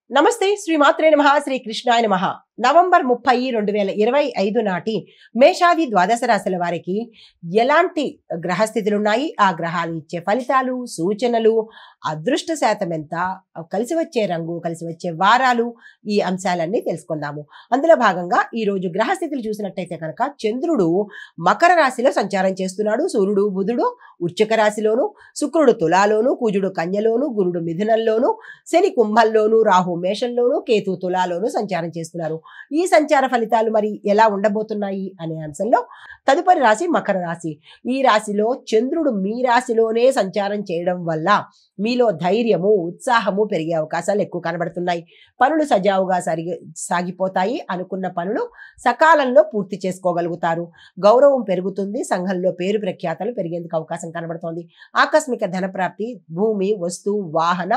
నమస్తే శ్రీమాత్రే నమః శ్రీ కృష్ణాయ నమః. నవంబర్ 30, 2025 నాటి మేషాది ద్వాదశ రాశుల వారికి ఎలాంటి గ్రహస్థితులు ఉన్నాయి, ఆ గ్రహాలు ఇచ్చే ఫలితాలు, సూచనలు, అదృష్ట శాతం ఎంత, కలిసి వచ్చే రంగు, కలిసి వచ్చే వారాలు, ఈ అంశాలన్నీ తెలుసుకుందాము. అందులో భాగంగా ఈ రోజు గ్రహస్థితులు చూసినట్టయితే కనుక చంద్రుడు మకర రాశిలో సంచారం చేస్తున్నాడు. సూర్యుడు బుధుడు వృశ్చిక రాశిలోను, శుక్రుడు తులాలోను, కుజుడు కన్యలోను, గురుడు మిథునంలోను, శని కుంభంలోను, రాహు మేషంలోను, కేతు తులాలోను సంచారం చేస్తున్నారు. ఈ సంచార ఫలితాలు మరి ఎలా ఉండబోతున్నాయి అనే అంశంలో తదుపరి రాశి మకర రాశి. ఈ రాశిలో చంద్రుడు మీ రాశిలోనే సంచారం చేయడం వల్ల మీలో ధైర్యము, ఉత్సాహము పెరిగే అవకాశాలు ఎక్కువ కనబడుతున్నాయి. పనులు సజావుగా సాగిపోతాయి. అనుకున్న పనులు సకాలంలో పూర్తి చేసుకోగలుగుతారు. గౌరవం పెరుగుతుంది. సంఘంలో పేరు ప్రఖ్యాతలు పెరిగేందుకు అవకాశం కనబడుతోంది. ఆకస్మిక ధనప్రాప్తి, భూమి, వస్తు, వాహన,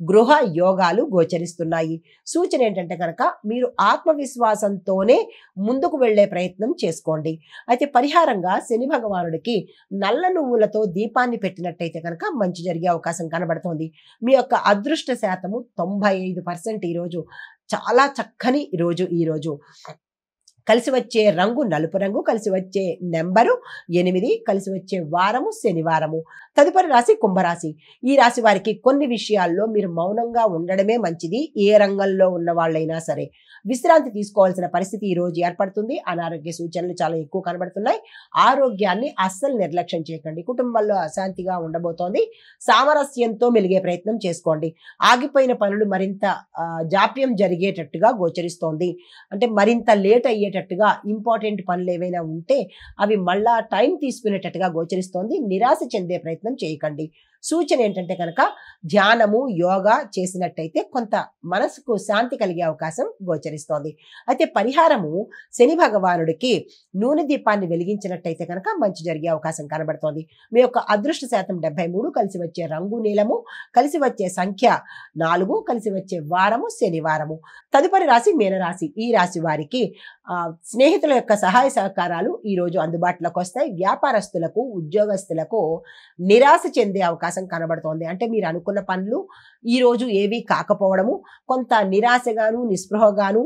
గృహ యోగాలు గోచరిస్తున్నాయి. సూచన ఏంటంటే కనుక మీరు ఆత్మవిశ్వాసంతోనే ముందుకు వెళ్లే ప్రయత్నం చేసుకోండి. అయితే పరిహారంగా శని భగవానుడికి నల్ల నువ్వులతో దీపాన్ని పెట్టినట్టయితే కనుక మంచి జరిగే అవకాశం కనబడుతోంది. మీ యొక్క అదృష్ట శాతము 95%. ఈరోజు చాలా చక్కని రోజు. ఈరోజు కలిసి వచ్చే రంగు నలుపు రంగు, కలిసి వచ్చే నెంబరు 8, కలిసి వచ్చే వారము శనివారము. తదుపరి రాశి కుంభరాశి. ఈ రాశి వారికి కొన్ని విషయాల్లో మీరు మౌనంగా ఉండడమే మంచిది. ఏ రంగంలో ఉన్న వాళ్ళైనా సరే విశ్రాంతి తీసుకోవాల్సిన పరిస్థితి ఈ రోజు ఏర్పడుతుంది. అనారోగ్య సూచనలు చాలా ఎక్కువ కనబడుతున్నాయి. ఆరోగ్యాన్ని అస్సలు నిర్లక్ష్యం చేయకండి. కుటుంబంలో అశాంతిగా ఉండబోతోంది. సామరస్యంతో మెలిగే ప్రయత్నం చేసుకోండి. ఆగిపోయిన పనులు మరింత జాప్యం జరిగేటట్టుగా గోచరిస్తోంది. అంటే మరింత లేట్ అయ్యేటట్టుగా ఇంపార్టెంట్ పనులు ఏవైనా ఉంటే అవి మళ్ళా టైం తీసుకునేటట్టుగా గోచరిస్తోంది. నిరాశ చెందే ప్రయత్నం చేయకండి. సూచన ఏంటంటే కనుక ధ్యానము, యోగా చేసినట్టయితే కొంత మనసుకు శాంతి కలిగే అవకాశం గోచరిస్తోంది. అయితే పరిహారము శని భగవానుడికి నూనె దీపాన్ని వెలిగించినట్టయితే కనుక మంచి జరిగే అవకాశం కనబడుతోంది. మీ యొక్క అదృష్ట శాతం 73, కలిసి వచ్చే రంగు నీలము, కలిసి వచ్చే సంఖ్య 4, కలిసి వచ్చే వారము శనివారము. తదుపరి రాశి మీనరాశి. ఈ రాశి వారికి స్నేహితుల యొక్క సహాయ సహకారాలు ఈ రోజు అందుబాటులోకి వస్తాయి. వ్యాపారస్తులకు, ఉద్యోగస్తులకు నిరాశ చెందే అవకాశం కనబడుతోంది. అంటే మీరు అనుకున్న పనులు ఈ రోజు ఏవి కాకపోవడము, కొంత నిరాశగాను, నిస్పృహగాను,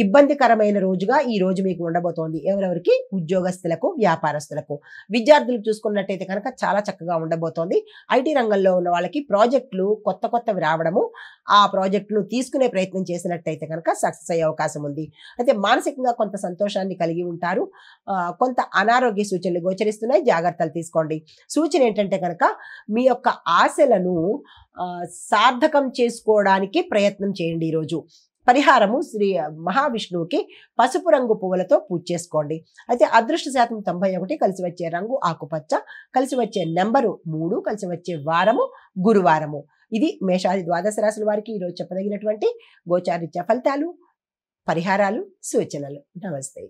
ఇబ్బందికరమైన రోజుగా ఈ రోజు మీకు ఉండబోతోంది. ఎవరెవరికి? ఉద్యోగస్తులకు, వ్యాపారస్తులకు. విద్యార్థులకు చూసుకున్నట్టయితే కనుక చాలా చక్కగా ఉండబోతోంది. ఐటీ రంగంలో ఉన్న వాళ్ళకి ప్రాజెక్టులు కొత్తవి రావడము, ఆ ప్రాజెక్టులు తీసుకునే ప్రయత్నం చేసినట్టయితే కనుక సక్సెస్ అయ్యే అవకాశం ఉంది. అయితే మానసికంగా కొంత సంతోషాన్ని కలిగి ఉంటారు. కొంత అనారోగ్య సూచనలు గోచరిస్తున్నాయి. జాగ్రత్తలు తీసుకోండి. సూచన ఏంటంటే కనుక మీ యొక్క ఆశలను సార్థకం చేసుకోవడానికి ప్రయత్నం చేయండి. ఈరోజు పరిహారము శ్రీ మహావిష్ణువుకి పసుపు రంగు పువ్వులతో పూజ చేసుకోండి. అయితే అదృష్ట శాతం 91, కలిసి వచ్చే రంగు ఆకుపచ్చ, కలిసి వచ్చే నెంబరు 3, కలిసి వచ్చే వారము గురువారము. ఇది మేషాది ద్వాదశ రాశుల వారికి ఈరోజు చెప్పదగినటువంటి గోచారిత్య ఫలితాలు, పరిహారాలు, సూచనలు. నమస్తే.